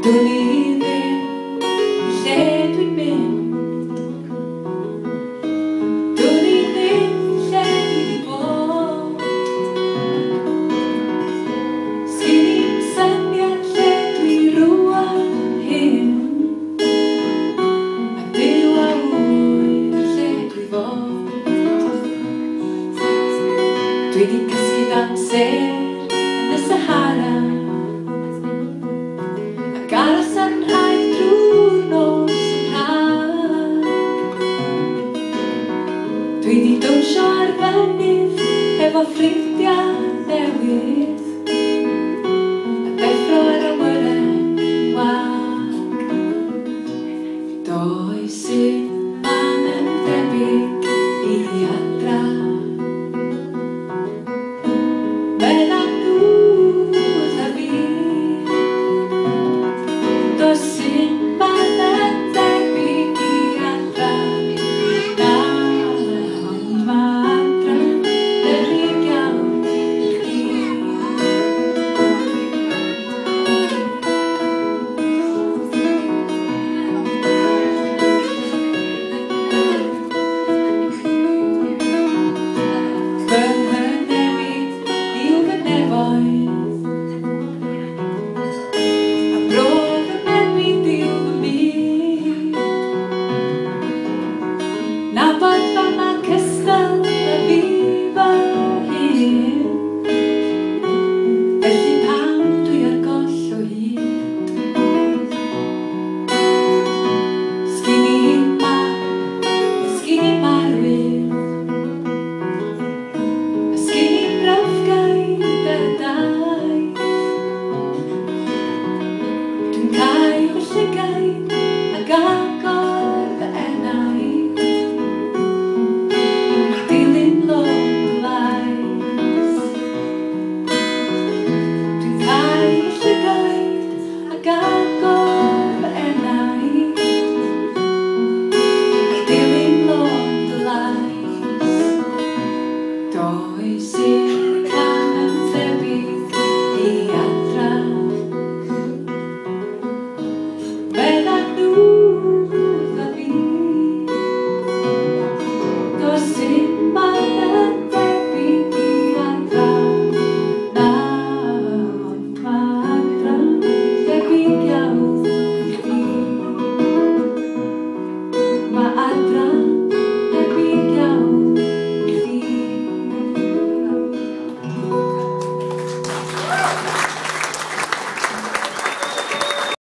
Dwn i ddim lle dwi'n mynd. Dwn i ddim lle dwi 'di bod. Sgin i'm syniad lle dwi rŵan hyn. A byw a wyr lle dwi fod. Dwi 'di cysgu'n amser yn y Sahara, ac aros yn rhaid drwy'r nos yn rhag. Dwi 'di dawnsio ar fynydd efo ffrindiau newydd.